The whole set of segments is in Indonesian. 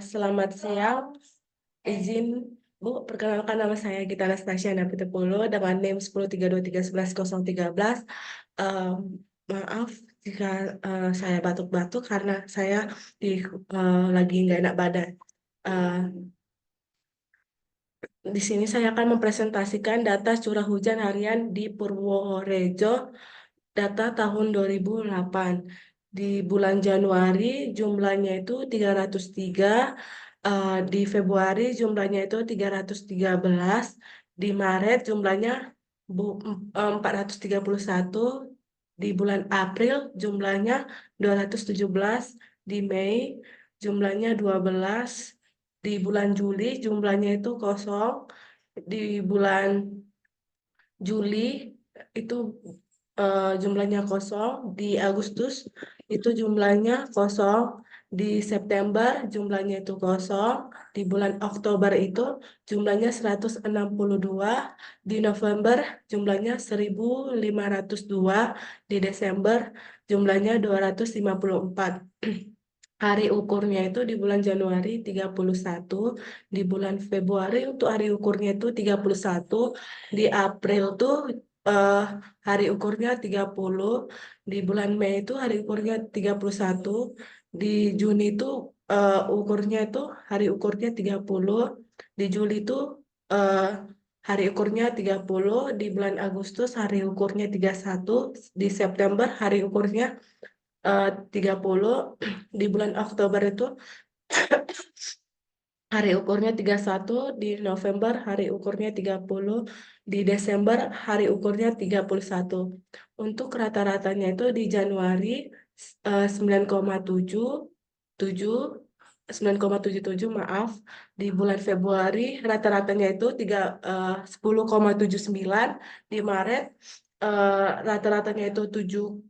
Selamat siang, izin Bu, perkenalkan nama saya Gita Anastasia Napitupulu dengan NIM 1032311013. Um, Maaf jika saya batuk-batuk karena saya di, lagi nggak enak badan. Uh, di sini saya akan mempresentasikan data curah hujan harian di Purworejo, data tahun 2008. Di bulan Januari jumlahnya itu 303, di Februari jumlahnya itu 313, di Maret jumlahnya 431, di bulan April jumlahnya 217, di Mei jumlahnya 12, di bulan Juli jumlahnya itu kosong, di bulan Juli itu jumlahnya kosong, di Agustus itu jumlahnya kosong, di September jumlahnya itu kosong, di bulan Oktober itu jumlahnya 162, di November jumlahnya 1502, di Desember jumlahnya 254. Hari ukurnya itu di bulan Januari 31, di bulan Februari untuk hari ukurnya itu 31, di April tuh eh, hari ukurnya 30, di bulan Mei itu hari ukurnya 31, di Juni itu ukurnya itu hari ukurnya 30, di Juli itu eh, hari ukurnya 30, di bulan Agustus hari ukurnya 31, di September hari ukurnya 30, di bulan Oktober itu hari ukurnya 31, di November hari ukurnya 30, di Desember hari ukurnya 31. Untuk rata-ratanya itu di Januari 9,77, 9,77 maaf, di bulan Februari rata-ratanya itu 10,79, di Maret rata-ratanya itu 7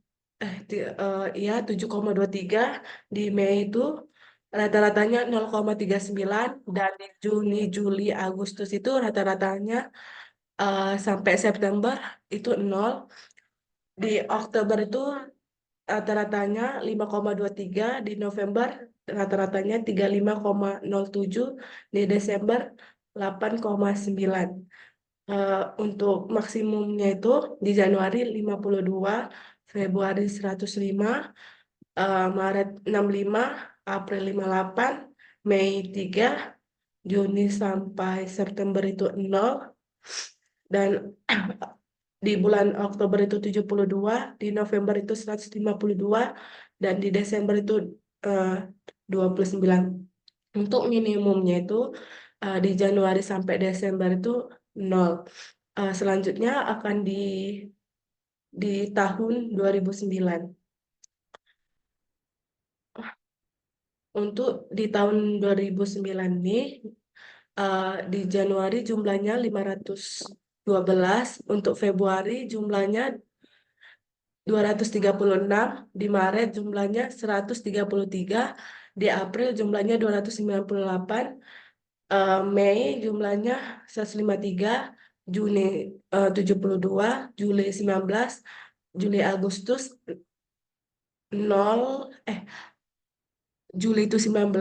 iya 7,23, di Mei itu rata-ratanya 0,39, dan di Juni, Juli, Agustus itu rata-ratanya sampai September itu 0. Di Oktober itu rata-ratanya 5,23, di November rata-ratanya 35,07, di Desember 8,9. Untuk maksimumnya itu di Januari 52, Februari 105, Maret 65, April 58, Mei 3, Juni sampai September itu 0, dan di bulan Oktober itu 72, di November itu 152, dan di Desember itu eh, 29. Untuk minimumnya itu di Januari sampai Desember itu 0. Selanjutnya akan di tahun 2009. Untuk di tahun 2009 ini, di Januari jumlahnya 512, untuk Februari jumlahnya 236, di Maret jumlahnya 133, di April jumlahnya 298, Mei jumlahnya 153, Juni 72, Juli 19, Juli Agustus 0, Juli itu 19,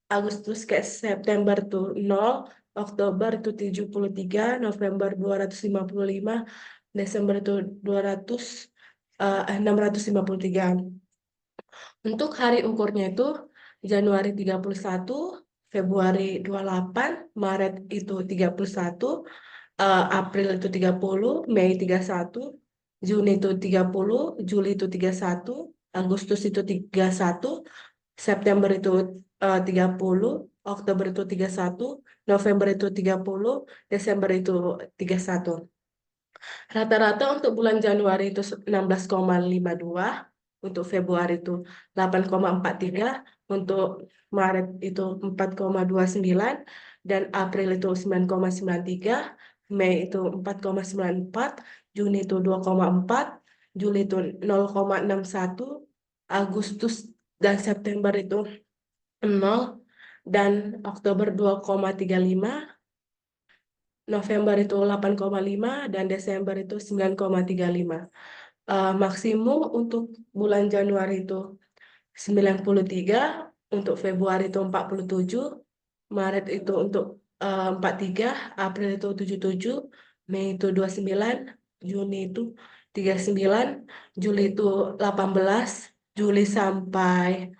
Agustus ke September tuh 0, Oktober itu 73, November 255, Desember itu 653. Untuk hari ukurnya itu Januari 31, Februari 28, Maret itu 31, April itu 30, Mei 31, Juni itu 30, Juli itu 31, Agustus itu 31, September itu 30, Oktober itu 31, November itu 30, Desember itu 31. Rata-rata untuk bulan Januari itu 16,52, untuk Februari itu 8,43, untuk Maret itu 4,29, dan April itu 9,93, Mei itu 4,94, Juni itu 2,4, Juli itu 0,61, Agustus dan September itu 0, dan Oktober 2,35, November itu 8,5, dan Desember itu 9,35. Maksimum untuk bulan Januari itu 93, untuk Februari itu 47, Maret itu untuk 43, April itu 77, Mei itu 29, Juni itu 39, Juli itu 18, Juli sampai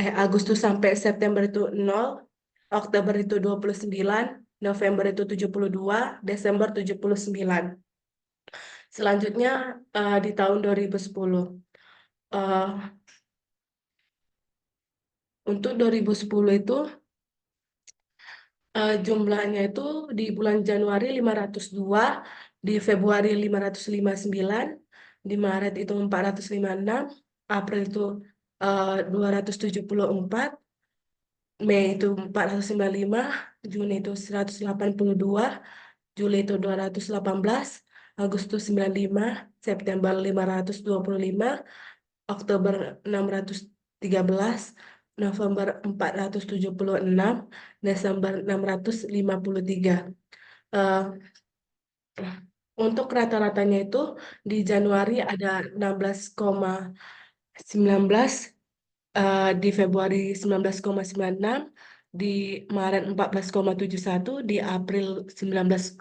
eh Agustus sampai September itu 0, Oktober itu 29, November itu 72, Desember 79. Selanjutnya di tahun 2010. Eh, untuk 2010 itu jumlahnya itu di bulan Januari 502, di Februari 559, di Maret itu 456, April itu 274, Mei itu 495, Juni itu 182, Juli itu 218, Agustus 95, September 525, Oktober 613, November 476, Desember 653. Eh, untuk rata-ratanya itu di Januari ada 16,19, di Februari 19,96, di Maret 14,71, di April 19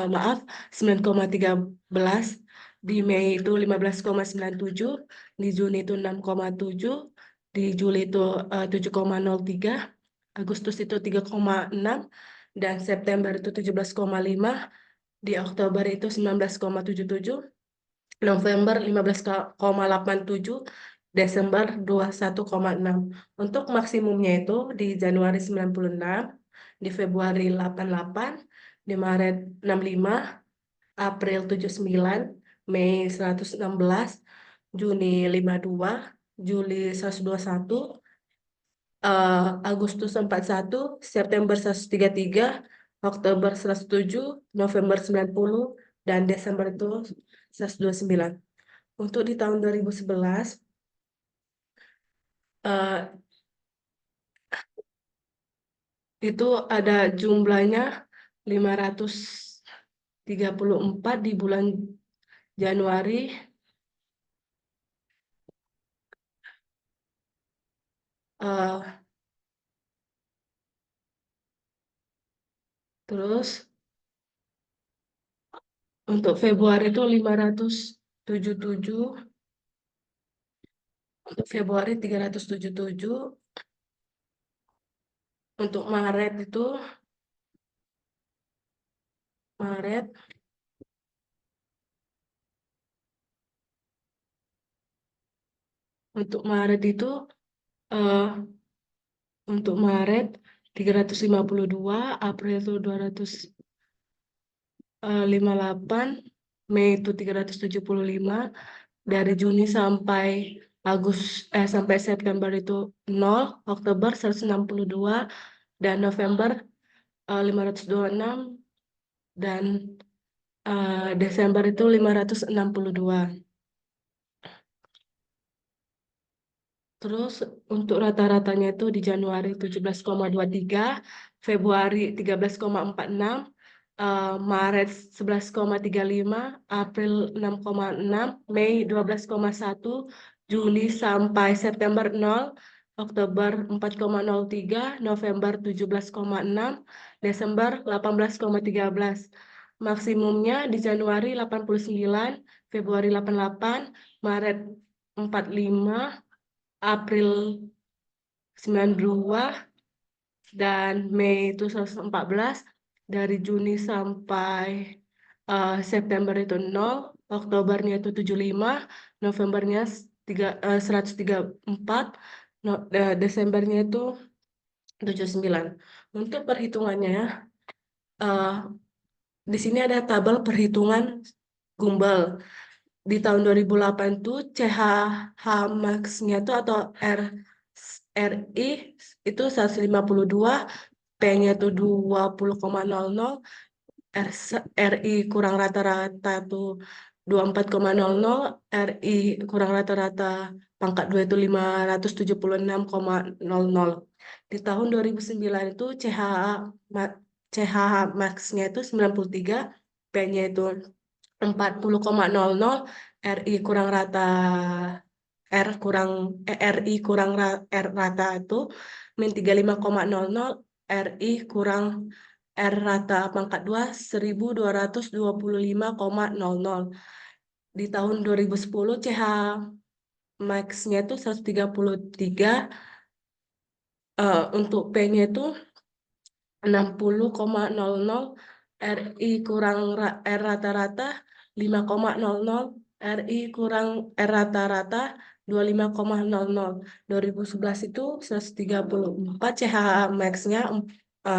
maaf 9,13, di Mei itu 15,97, di Juni itu 6,7, di Juli itu 7,03, Agustus itu 3,6, dan September itu 17,5, di Oktober itu 19,77, November 15,87, Desember 21,6. Untuk maksimumnya itu di Januari 96, di Februari 88, di Maret 65, April 79, Mei 116, Juni 52, Juli 121, Agustus 41, September 133, Oktober 107, November 90, dan Desember itu 129. Untuk di tahun 2011, eh, itu ada jumlahnya 534 di bulan Januari, eh, terus untuk Februari itu 577, untuk Februari 377, untuk Maret itu Maret untuk Maret itu eh, untuk Maret 352, April itu 258, Mei itu 375, dari Juni sampai sampai September itu 0, Oktober 162, dan November 526, dan Desember itu 562. Terus untuk rata-ratanya itu di Januari 17,23, Februari 13,46, Maret 11,35, April 6,6, Mei 12,1, Juli sampai September 0, Oktober 4,03, November 17,6, Desember 18,13. Maksimumnya di Januari 89, Februari 88, Maret 45, April 92, dan Mei itu 114, dari Juni sampai September itu 0, Oktobernya itu 75, Novembernya 134, Desembernya itu 79. Untuk perhitungannya, eh, di sini ada tabel perhitungan Gumbel. Di tahun 2008 tuh CHH max-nya tuh atau RI itu 152, P-nya tuh 20,00, RI kurang rata-rata tuh 24,00, RI kurang rata-rata pangkat 2 itu 576,00. Di tahun 2009 itu CHH max-nya itu 93, P-nya itu 40,00, RI kurang rata R kurang RI kurang R rata itu min 35,00, RI kurang R rata pangkat 2 1225,00. Di tahun 2010 CH max-nya itu 133, untuk P-nya itu 60,00, RI kurang R rata-rata 5,00, RI kurang R rata-rata 25,00. 2011 itu 134 CH max-nya,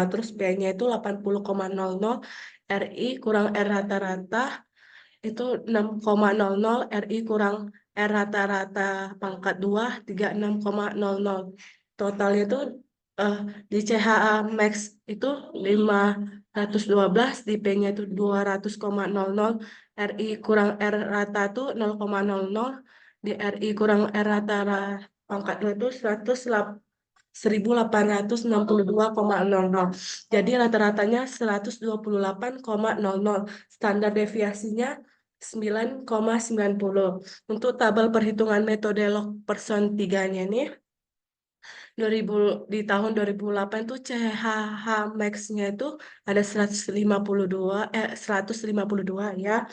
terus P-nya itu 80,00, RI kurang R rata-rata itu 6,00, RI kurang R rata-rata pangkat 2 36,00. Totalnya itu eh, di CHA Max itu 512, di P-nya itu 200,00, RI kurang R rata itu 0,00, di RI kurang R rata pangkat 2 itu 1862,00. Jadi rata-ratanya 128,00. Standar deviasinya 9,90. Untuk tabel perhitungan metode log person 3-nya nih, 2000, di tahun 2008 tuh CHH max-nya itu ada 152 ya.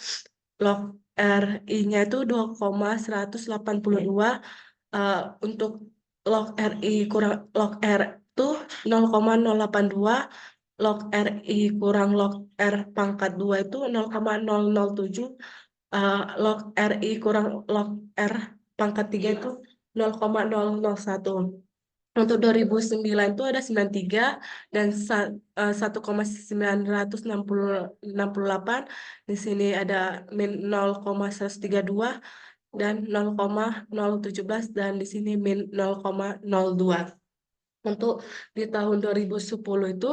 Log RI-nya itu 2,182. eh, untuk log RI kurang log R itu 0,082, log RI kurang log R pangkat 2 itu 0,007, log RI kurang log R pangkat 3 itu 0,001. Untuk 2009 itu ada 93 dan 1,968. Di sini ada min 0,132 dan 0,017, dan di sini min 0,02. Untuk di tahun 2010 itu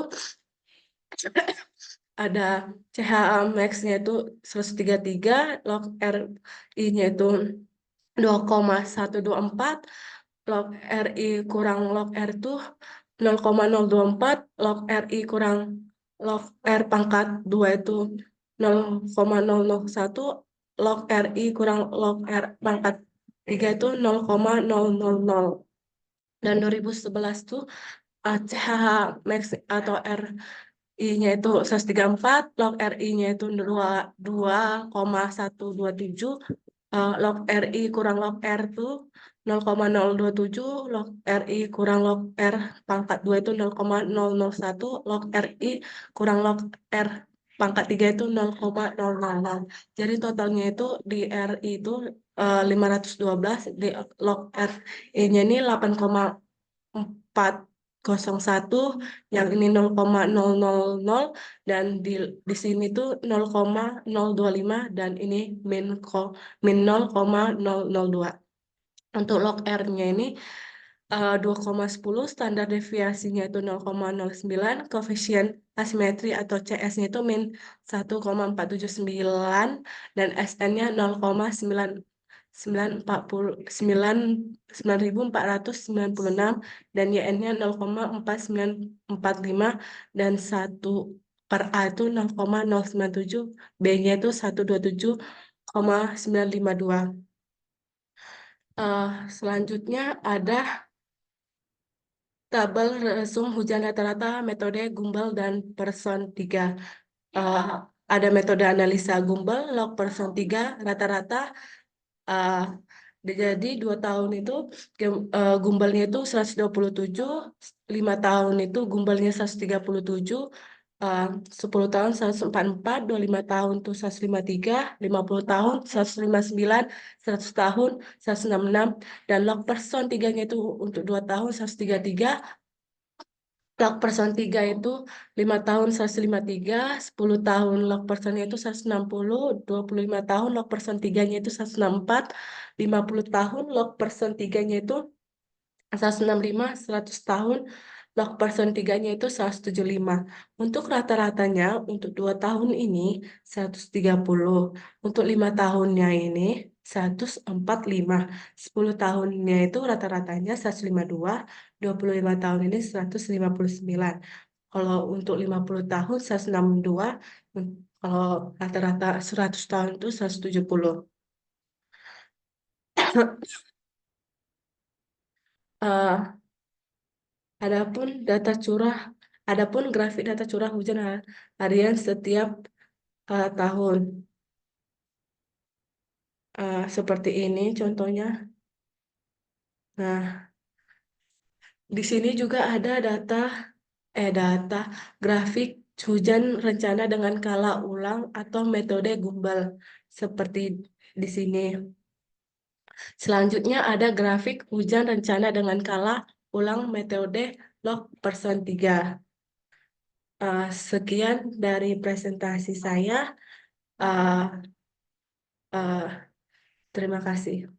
ada CHA max-nya itu 133, log RI-nya itu 2,124, log RI kurang log R itu 0,024, log RI kurang log R pangkat 2 itu 0,001, log RI kurang log R pangkat 3 itu 0,000. Dan 2011 tuh CH max atau RI-nya itu 134, log RI-nya itu 2,127, log RI kurang log R tuh 0,027, log RI kurang log R pangkat 2 itu 0,001, log RI kurang log R pangkat 3 itu 0,000. Jadi totalnya itu di RI itu 512, di log RI-nya ini 8,401, yang ini 0,000, dan di sini tuh 0,025, dan ini min 0,002. Untuk log R-nya ini 2,10, standar deviasinya itu 0,09, koefisien asimetri atau CS-nya itu min 1,479, dan SN-nya 9,9496, dan YN-nya 0,4945, dan 1 per A itu 0,097, B-nya itu 127,952. Selanjutnya ada tabel resum hujan rata-rata metode Gumbel dan Person 3. Eh, ada metode analisa Gumbel, log Person 3 rata-rata. eh, jadi 2 tahun itu Gumbelnya itu 127, 5 tahun itu Gumbelnya 137, eh, 10 tahun 144, 25 tahun tuh 153, 50 tahun 159, 100 tahun 166, dan log person 3-nya itu untuk 2 tahun 133, log person 3 itu 5 tahun 153, 10 tahun log personnya itu 160, 25 tahun log person 3-nya itu 164, 50 tahun log person 3-nya itu 165, 100 tahun log person 3-nya itu 175. Untuk rata-ratanya untuk 2 tahun ini 130, untuk 5 tahunnya ini 145, 10 tahunnya itu rata-ratanya 152, 25 tahun ini 159. Kalau untuk 50 tahun 162, kalau rata-rata 100 tahun itu 170. Eh, adapun grafik data curah hujan harian setiap tahun. Seperti ini contohnya. Nah, di sini juga ada data grafik hujan rencana dengan skala ulang atau metode gumbal seperti di sini. Selanjutnya ada grafik hujan rencana dengan skala ulang metode log person 3. Sekian dari presentasi saya. Uh, uh, Terima kasih.